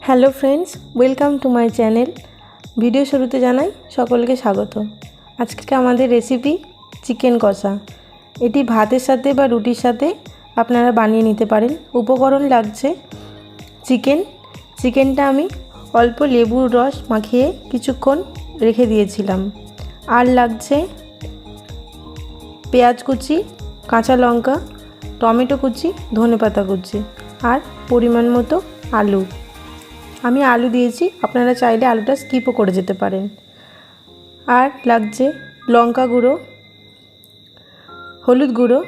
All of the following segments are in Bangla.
Hello friends, welcome to my channel. Video শুরুতে জানাই সকলকে স্বাগত। আজকে আমাদের রেসিপি চিকেন কষা। এটি ভাতের সাথে বা রুটির সাথে আপনারা বানিয়ে নিতে পারেন। উপকরণ লাগছে চিকেনটা আমি অল্প লেবুর রস মাখিয়ে কিছুক্ষণ রেখে দিয়েছিলাম। আর লাগছে পেঁয়াজ কুচি, কাঁচা লঙ্কা, টমেটো কুচি, ধনেপাতা কুচি আর পরিমাণ মতো আলু। আমি আলু দিয়েছি, আপনারা চাইলে আলুটা স্কিপও করে যেতে পারেন। আর লাগছে লঙ্কা গুঁড়ো, হলুদ গুঁড়ো,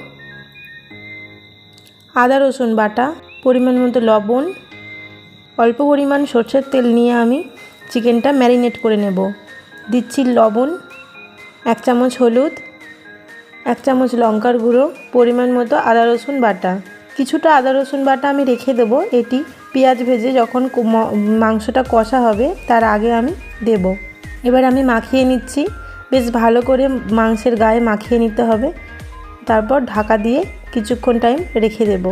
আদা রসুন বাটা, পরিমাণ মতো লবণ, অল্প পরিমাণ সরষের তেল নিয়ে আমি চিকেনটা ম্যারিনেট করে নেব। দিচ্ছি লবণ, 1 চামচ হলুদ, 1 চামচ লঙ্কার গুঁড়ো, পরিমাণ মতো আদা রসুন বাটা। কিছুটা আদা রসুন বাটা আমি রেখে দেবো, এটি পেঁয়াজ ভেজে যখন মাংসটা কষা হবে তার আগে আমি দেব। এবার আমি মাখিয়ে নিচ্ছি, বেশ ভালো করে মাংসের গায়ে মাখিয়ে নিতে হবে। তারপর ঢাকা দিয়ে কিছুক্ষণ টাইম রেখে দেব।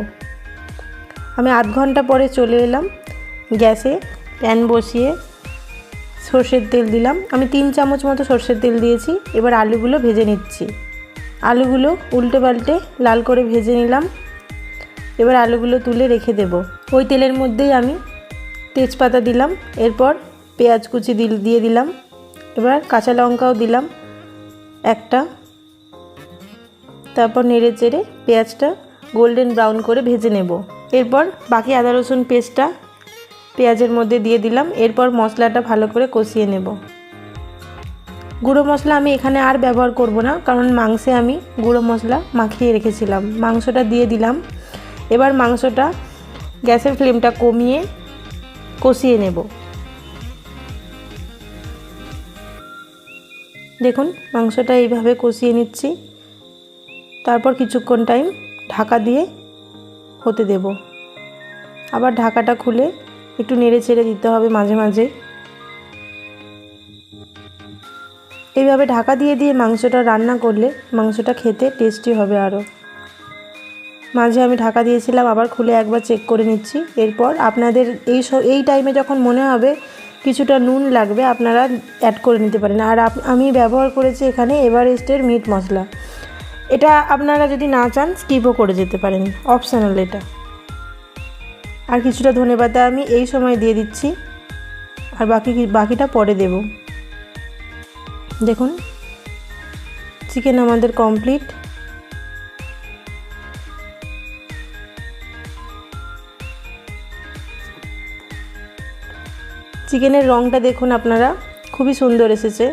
আমি আধ ঘন্টা পরে চলে এলাম। গ্যাসে প্যান বসিয়ে সরষের তেল দিলাম। আমি 3 চামচ মতো সরষের তেল দিয়েছি। এবার আলুগুলো ভেজে নিচ্ছি। আলুগুলো উল্টে পাল্টে লাল করে ভেজে নিলাম। এবার আলুগুলো তুলে রেখে দেব। ওই তেলের মধ্যেই আমি তেজপাতা দিলাম, এরপর পেঁয়াজ কুচি দিয়ে দিলাম, এবার কাঁচা লঙ্কাও দিলাম একটা। তারপর নেড়ে চেড়ে পেঁয়াজটা গোল্ডেন ব্রাউন করে ভেজে নেব। এরপর বাকি আদা রসুন পেস্টটা পেঁয়াজের মধ্যে দিয়ে দিলাম। এরপর মশলাটা ভালো করে কষিয়ে নেব। গুঁড়ো মশলা আমি এখানে আর ব্যবহার করব না, কারণ মাংসে আমি গুঁড়ো মশলা মাখিয়ে রেখেছিলাম। মাংসটা দিয়ে দিলাম। এবার মাংসটা গ্যাসের ফ্লেমটা কমিয়ে কষিয়ে নেব। দেখুন মাংসটা এইভাবে কষিয়ে নিচ্ছি। তারপর কিছুক্ষণ টাইম ঢাকা দিয়ে হতে দেব। আবার ঢাকাটা খুলে একটু নেড়ে চেড়ে দিতে হবে মাঝে মাঝে। এইভাবে ঢাকা দিয়ে দিয়ে মাংসটা রান্না করলে মাংসটা খেতে টেস্টি হবে আরও। মাঝে আমি ঢাকা দিয়েছিলাম, আবার খুলে একবার চেক করে নিচ্ছি। এরপর আপনাদের এই টাইমে যখন মনে হবে কিছুটা নুন লাগবে, আপনারা অ্যাড করে নিতে পারেন। আর আমি ব্যবহার করেছি এখানে এভারেস্টের মিট মশলা। এটা আপনারা যদি না চান স্কিপও করে যেতে পারেন, অপশনাল এটা। আর কিছুটা ধনেপাতা আমি এই সময় দিয়ে দিচ্ছি, আর বাকিটা পরে দেব। দেখুন চিকেন আমাদের কমপ্লিট। চিকেনের রঙটা দেখুন আপনারা, খুবই সুন্দর এসেছে।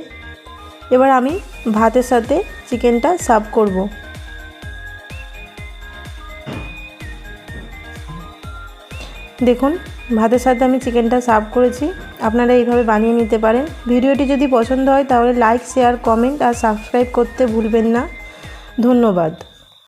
এবার আমি ভাতের সাথে চিকেনটা সার্ভ করব। দেখুন ভাতের সাথে আমি চিকেনটা সার্ভ করেছি। আপনারা এইভাবে বানিয়ে নিতে পারেন। ভিডিওটি যদি পছন্দ হয় তাহলে লাইক, শেয়ার, কমেন্ট আর সাবস্ক্রাইব করতে ভুলবেন না। ধন্যবাদ।